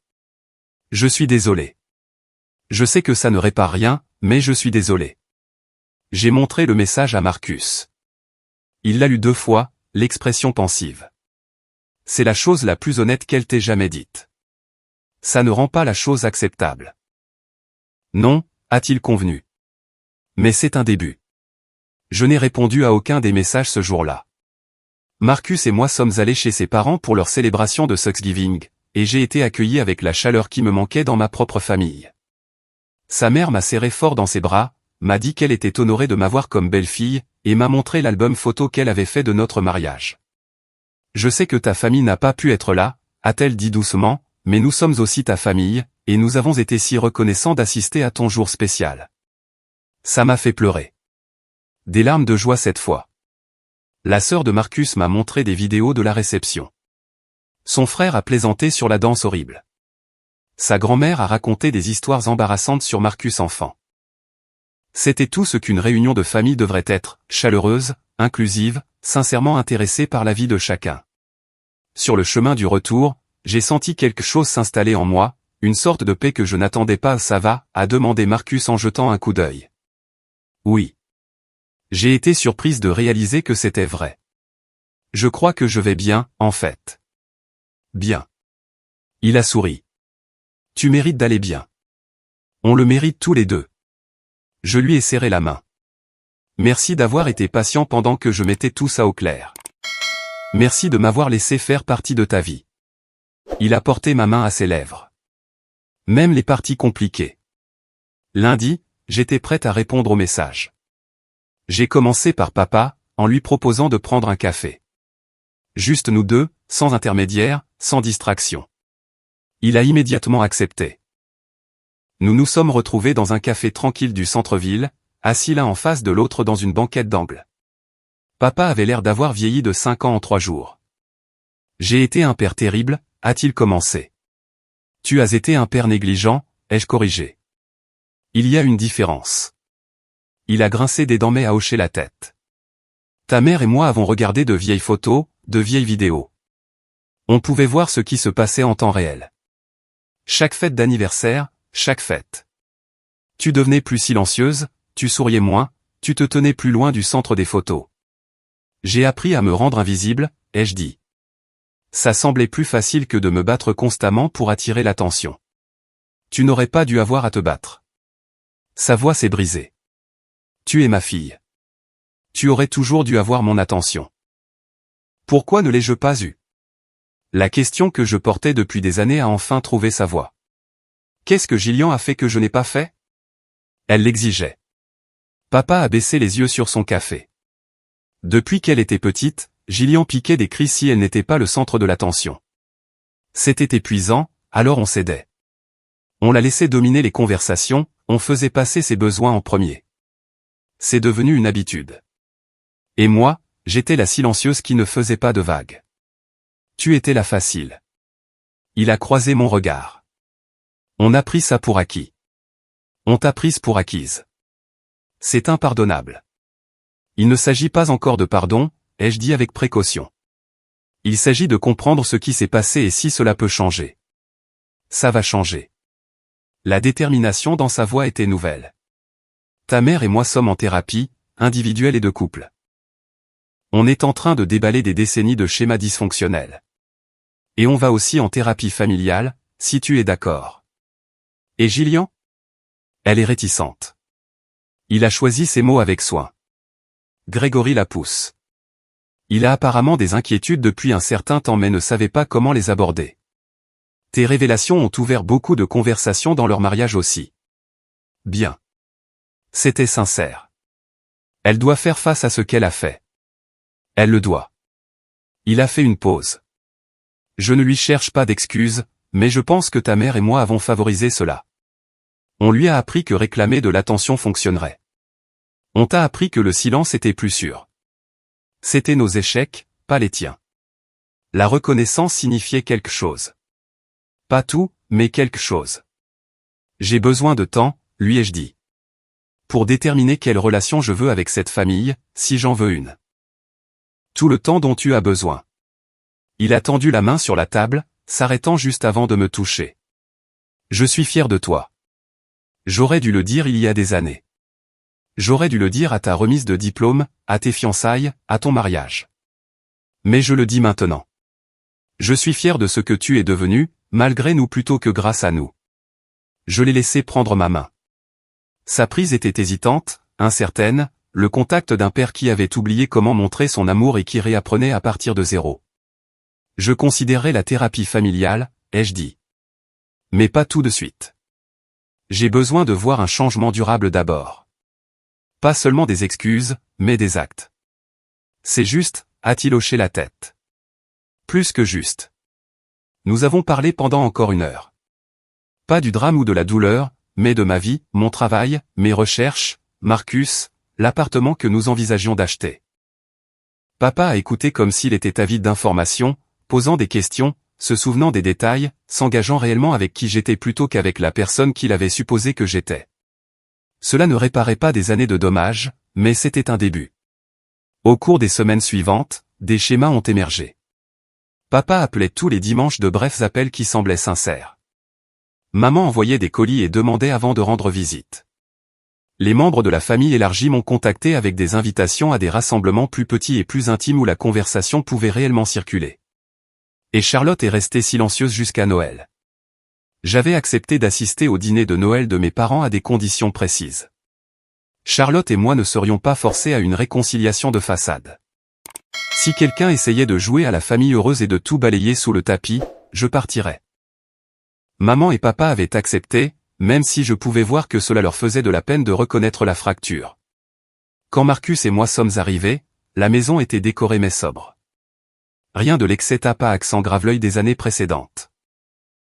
Je suis désolé. Je sais que ça ne répare rien, mais je suis désolé. J'ai montré le message à Marcus. Il l'a lu 2 fois, l'expression pensive. C'est la chose la plus honnête qu'elle t'ait jamais dite. Ça ne rend pas la chose acceptable. Non, a-t-il convenu. Mais c'est un début. Je n'ai répondu à aucun des messages ce jour-là. Marcus et moi sommes allés chez ses parents pour leur célébration de Thanksgiving, et j'ai été accueilli avec la chaleur qui me manquait dans ma propre famille. Sa mère m'a serré fort dans ses bras, m'a dit qu'elle était honorée de m'avoir comme belle-fille, et m'a montré l'album photo qu'elle avait fait de notre mariage. Je sais que ta famille n'a pas pu être là, a-t-elle dit doucement, mais nous sommes aussi ta famille, et nous avons été si reconnaissants d'assister à ton jour spécial. Ça m'a fait pleurer. Des larmes de joie cette fois. La sœur de Marcus m'a montré des vidéos de la réception. Son frère a plaisanté sur la danse horrible. Sa grand-mère a raconté des histoires embarrassantes sur Marcus enfant. C'était tout ce qu'une réunion de famille devrait être, chaleureuse, inclusive, sincèrement intéressée par la vie de chacun. Sur le chemin du retour, j'ai senti quelque chose s'installer en moi, une sorte de paix que je n'attendais pas. Ça va, a demandé Marcus en jetant un coup d'œil. Oui. J'ai été surprise de réaliser que c'était vrai. Je crois que je vais bien, en fait. Bien. Il a souri. Tu mérites d'aller bien. On le mérite tous les deux. Je lui ai serré la main. Merci d'avoir été patient pendant que je mettais tout ça au clair. Merci de m'avoir laissé faire partie de ta vie. Il a porté ma main à ses lèvres. Même les parties compliquées. Lundi, j'étais prête à répondre au message. J'ai commencé par papa, en lui proposant de prendre un café. Juste nous deux, sans intermédiaire, sans distraction. Il a immédiatement accepté. Nous nous sommes retrouvés dans un café tranquille du centre-ville, assis l'un en face de l'autre dans une banquette d'angle. Papa avait l'air d'avoir vieilli de 5 ans en 3 jours. J'ai été un père terrible, a-t-il commencé. Tu as été un père négligent, ai-je corrigé. Il y a une différence. Il a grincé des dents mais a hoché la tête. Ta mère et moi avons regardé de vieilles photos, de vieilles vidéos. On pouvait voir ce qui se passait en temps réel. Chaque fête d'anniversaire, chaque fête. Tu devenais plus silencieuse, tu souriais moins, tu te tenais plus loin du centre des photos. J'ai appris à me rendre invisible, ai-je dit. Ça semblait plus facile que de me battre constamment pour attirer l'attention. Tu n'aurais pas dû avoir à te battre. Sa voix s'est brisée. Tu es ma fille. Tu aurais toujours dû avoir mon attention. Pourquoi ne l'ai-je pas eu? La question que je portais depuis des années a enfin trouvé sa voix. Qu'est-ce que Gillian a fait que je n'ai pas fait? Elle l'exigeait. Papa a baissé les yeux sur son café. Depuis qu'elle était petite, Gillian piquait des cris si elle n'était pas le centre de l'attention. C'était épuisant, alors on cédait. On la laissait dominer les conversations, on faisait passer ses besoins en premier. C'est devenu une habitude. Et moi, j'étais la silencieuse qui ne faisait pas de vagues. Tu étais la facile. Il a croisé mon regard. On a pris ça pour acquis. On t'a prise pour acquise. C'est impardonnable. Il ne s'agit pas encore de pardon, ai-je dit avec précaution. Il s'agit de comprendre ce qui s'est passé et si cela peut changer. Ça va changer. La détermination dans sa voix était nouvelle. Ta mère et moi sommes en thérapie, individuelle et de couple. On est en train de déballer des décennies de schémas dysfonctionnels. Et on va aussi en thérapie familiale, si tu es d'accord. Et Gillian? Elle est réticente. Il a choisi ses mots avec soin. Grégory la pousse. Il a apparemment des inquiétudes depuis un certain temps mais ne savait pas comment les aborder. Tes révélations ont ouvert beaucoup de conversations dans leur mariage aussi. Bien. C'était sincère. Elle doit faire face à ce qu'elle a fait. Elle le doit. Il a fait une pause. Je ne lui cherche pas d'excuses, mais je pense que ta mère et moi avons favorisé cela. On lui a appris que réclamer de l'attention fonctionnerait. On t'a appris que le silence était plus sûr. C'était nos échecs, pas les tiens. La reconnaissance signifiait quelque chose. Pas tout, mais quelque chose. J'ai besoin de temps, lui ai-je dit. Pour déterminer quelle relation je veux avec cette famille, si j'en veux une. Tout le temps dont tu as besoin. Il a tendu la main sur la table, s'arrêtant juste avant de me toucher. Je suis fier de toi. J'aurais dû le dire il y a des années. J'aurais dû le dire à ta remise de diplôme, à tes fiançailles, à ton mariage. Mais je le dis maintenant. Je suis fier de ce que tu es devenu, malgré nous plutôt que grâce à nous. Je l'ai laissé prendre ma main. Sa prise était hésitante, incertaine, le contact d'un père qui avait oublié comment montrer son amour et qui réapprenait à partir de zéro. Je considérerais la thérapie familiale, ai-je dit. Mais pas tout de suite. J'ai besoin de voir un changement durable d'abord. Pas seulement des excuses, mais des actes. C'est juste, a-t-il hoché la tête. Plus que juste. Nous avons parlé pendant encore 1 heure. Pas du drame ou de la douleur, mais de ma vie, mon travail, mes recherches, Marcus, l'appartement que nous envisagions d'acheter. Papa a écouté comme s'il était avide d'informations, posant des questions, se souvenant des détails, s'engageant réellement avec qui j'étais plutôt qu'avec la personne qu'il avait supposé que j'étais. Cela ne réparait pas des années de dommages, mais c'était un début. Au cours des semaines suivantes, des schémas ont émergé. Papa appelait tous les dimanches de brefs appels qui semblaient sincères. Maman envoyait des colis et demandait avant de rendre visite. Les membres de la famille élargie m'ont contacté avec des invitations à des rassemblements plus petits et plus intimes où la conversation pouvait réellement circuler. Et Charlotte est restée silencieuse jusqu'à Noël. J'avais accepté d'assister au dîner de Noël de mes parents à des conditions précises. Charlotte et moi ne serions pas forcés à une réconciliation de façade. Si quelqu'un essayait de jouer à la famille heureuse et de tout balayer sous le tapis, je partirais. Maman et papa avaient accepté, même si je pouvais voir que cela leur faisait de la peine de reconnaître la fracture. Quand Marcus et moi sommes arrivés, la maison était décorée mais sobre. Rien de l'excès tape à accent grave-l'œil des années précédentes.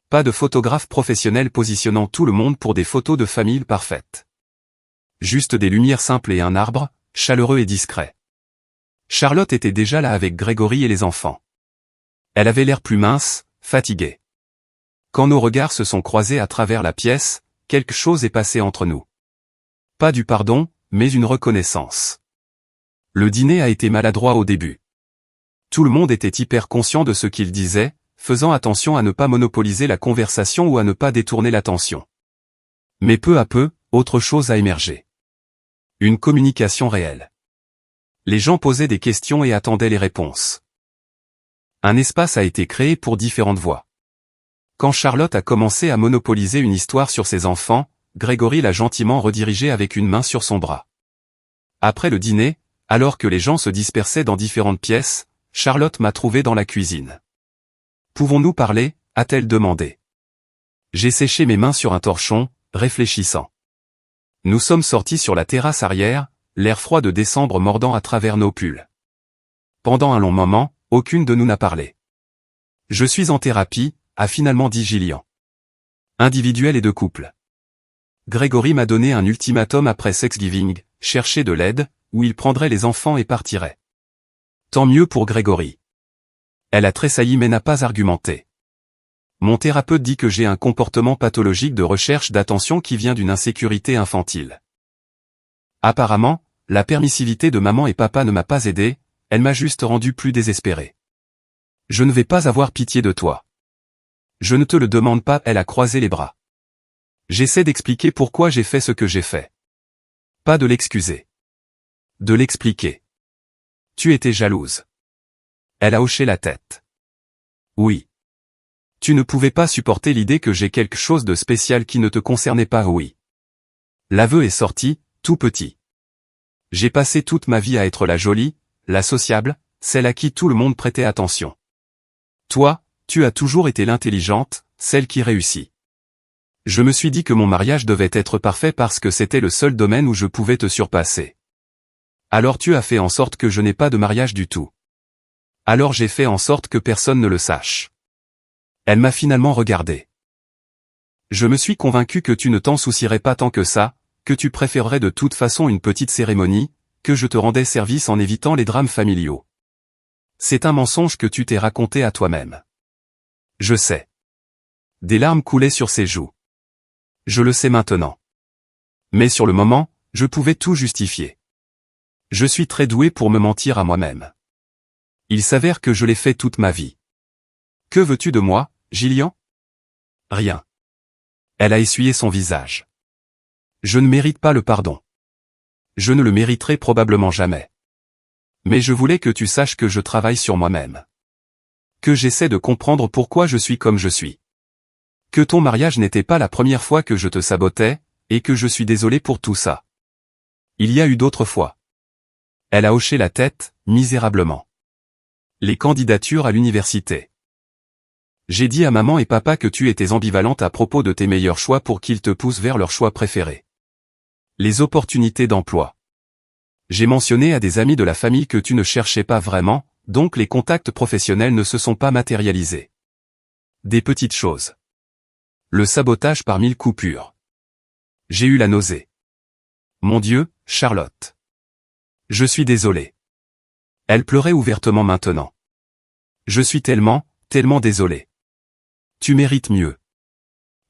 Pas de photographe professionnel positionnant tout le monde pour des photos de famille parfaites. Juste des lumières simples et un arbre, chaleureux et discret. Charlotte était déjà là avec Grégory et les enfants. Elle avait l'air plus mince, fatiguée. Quand nos regards se sont croisés à travers la pièce, quelque chose est passé entre nous. Pas du pardon, mais une reconnaissance. Le dîner a été maladroit au début. Tout le monde était hyper conscient de ce qu'il disait, faisant attention à ne pas monopoliser la conversation ou à ne pas détourner l'attention. Mais peu à peu, autre chose a émergé. Une communication réelle. Les gens posaient des questions et attendaient les réponses. Un espace a été créé pour différentes voix. Quand Charlotte a commencé à monopoliser une histoire sur ses enfants, Grégory l'a gentiment redirigée avec une main sur son bras. Après le dîner, alors que les gens se dispersaient dans différentes pièces, Charlotte m'a trouvé dans la cuisine. « Pouvons-nous parler ?» a-t-elle demandé. J'ai séché mes mains sur un torchon, réfléchissant. Nous sommes sortis sur la terrasse arrière, l'air froid de décembre mordant à travers nos pulls. Pendant un long moment, aucune de nous n'a parlé. « Je suis en thérapie », a finalement dit Gillian. Individuel et de couple. Grégory m'a donné un ultimatum après Thanksgiving, chercher de l'aide, où il prendrait les enfants et partirait. Tant mieux pour Grégory. Elle a tressailli mais n'a pas argumenté. Mon thérapeute dit que j'ai un comportement pathologique de recherche d'attention qui vient d'une insécurité infantile. Apparemment, la permissivité de maman et papa ne m'a pas aidé, elle m'a juste rendu plus désespéré. Je ne vais pas avoir pitié de toi. Je ne te le demande pas, elle a croisé les bras. J'essaie d'expliquer pourquoi j'ai fait ce que j'ai fait. Pas de l'excuser. De l'expliquer. Tu étais jalouse. Elle a hoché la tête. Oui. Tu ne pouvais pas supporter l'idée que j'ai quelque chose de spécial qui ne te concernait pas, oui. L'aveu est sorti, tout petit. J'ai passé toute ma vie à être la jolie, la sociable, celle à qui tout le monde prêtait attention. Toi, tu as toujours été l'intelligente, celle qui réussit. Je me suis dit que mon mariage devait être parfait parce que c'était le seul domaine où je pouvais te surpasser. Alors tu as fait en sorte que je n'ai pas de mariage du tout. Alors j'ai fait en sorte que personne ne le sache. Elle m'a finalement regardé. Je me suis convaincu que tu ne t'en soucierais pas tant que ça, que tu préférerais de toute façon une petite cérémonie, que je te rendais service en évitant les drames familiaux. C'est un mensonge que tu t'es raconté à toi-même. Je sais. Des larmes coulaient sur ses joues. Je le sais maintenant. Mais sur le moment, je pouvais tout justifier. Je suis très doué pour me mentir à moi-même. Il s'avère que je l'ai fait toute ma vie. Que veux-tu de moi, Gillian? Rien. Elle a essuyé son visage. Je ne mérite pas le pardon. Je ne le mériterai probablement jamais. Mais je voulais que tu saches que je travaille sur moi-même. Que j'essaie de comprendre pourquoi je suis comme je suis. Que ton mariage n'était pas la première fois que je te sabotais, et que je suis désolé pour tout ça. Il y a eu d'autres fois. Elle a hoché la tête, misérablement. Les candidatures à l'université. J'ai dit à maman et papa que tu étais ambivalente à propos de tes meilleurs choix pour qu'ils te poussent vers leur choix préféré. Les opportunités d'emploi. J'ai mentionné à des amis de la famille que tu ne cherchais pas vraiment, donc les contacts professionnels ne se sont pas matérialisés. Des petites choses. Le sabotage par 1000 coupures. J'ai eu la nausée. Mon Dieu, Charlotte. Je suis désolé. Elle pleurait ouvertement maintenant. Je suis tellement désolé. Tu mérites mieux.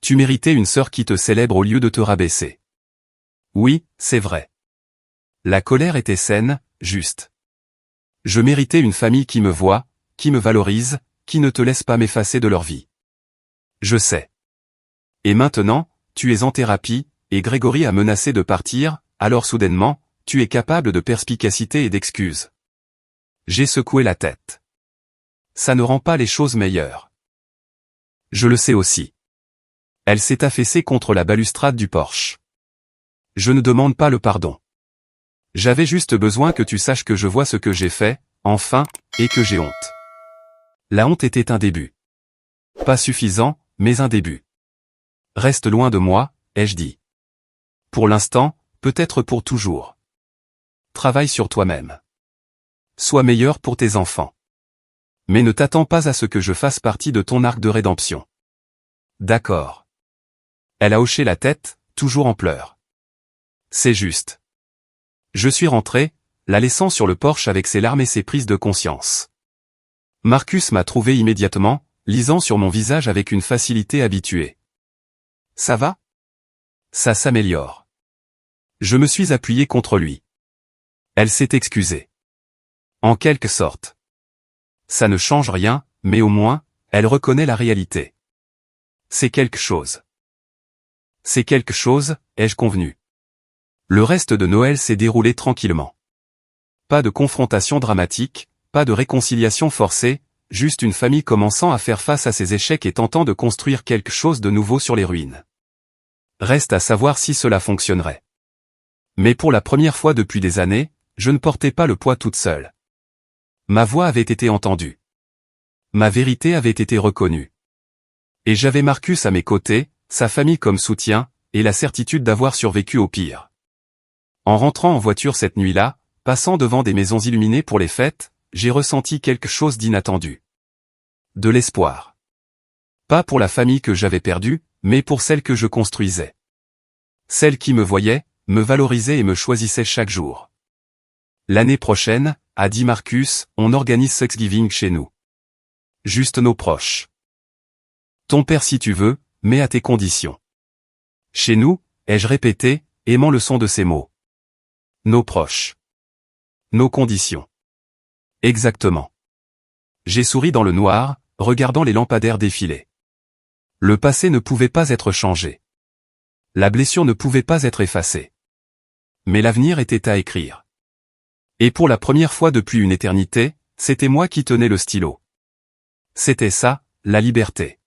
Tu méritais une sœur qui te célèbre au lieu de te rabaisser. Oui, c'est vrai. La colère était saine, juste. Je méritais une famille qui me voit, qui me valorise, qui ne te laisse pas m'effacer de leur vie. Je sais. Et maintenant, tu es en thérapie, et Grégory a menacé de partir, alors soudainement, tu es capable de perspicacité et d'excuses. J'ai secoué la tête. Ça ne rend pas les choses meilleures. Je le sais aussi. Elle s'est affaissée contre la balustrade du porche. Je ne demande pas le pardon. J'avais juste besoin que tu saches que je vois ce que j'ai fait, enfin, et que j'ai honte. La honte était un début. Pas suffisant, mais un début. Reste loin de moi, ai-je dit. Pour l'instant, peut-être pour toujours. Travaille sur toi-même. Sois meilleur pour tes enfants. Mais ne t'attends pas à ce que je fasse partie de ton arc de rédemption. D'accord. Elle a hoché la tête, toujours en pleurs. C'est juste. Je suis rentré, la laissant sur le porche avec ses larmes et ses prises de conscience. Marcus m'a trouvé immédiatement, lisant sur mon visage avec une facilité habituée. Ça va? Ça s'améliore. Je me suis appuyé contre lui. Elle s'est excusée. En quelque sorte. Ça ne change rien, mais au moins, elle reconnaît la réalité. C'est quelque chose. C'est quelque chose, ai-je convenu. Le reste de Noël s'est déroulé tranquillement. Pas de confrontation dramatique, pas de réconciliation forcée, juste une famille commençant à faire face à ses échecs et tentant de construire quelque chose de nouveau sur les ruines. Reste à savoir si cela fonctionnerait. Mais pour la première fois depuis des années, je ne portais pas le poids toute seule. Ma voix avait été entendue. Ma vérité avait été reconnue. Et j'avais Marcus à mes côtés, sa famille comme soutien, et la certitude d'avoir survécu au pire. En rentrant en voiture cette nuit-là, passant devant des maisons illuminées pour les fêtes, j'ai ressenti quelque chose d'inattendu. De l'espoir. Pas pour la famille que j'avais perdue, mais pour celle que je construisais. Celle qui me voyait, me valorisait et me choisissait chaque jour. L'année prochaine, a dit Marcus, on organise Thanksgiving chez nous. Juste nos proches. Ton père si tu veux, mais à tes conditions. Chez nous, ai-je répété, aimant le son de ces mots. Nos proches. Nos conditions. Exactement. J'ai souri dans le noir, regardant les lampadaires défiler. Le passé ne pouvait pas être changé. La blessure ne pouvait pas être effacée. Mais l'avenir était à écrire. Et pour la première fois depuis une éternité, c'était moi qui tenais le stylo. C'était ça, la liberté.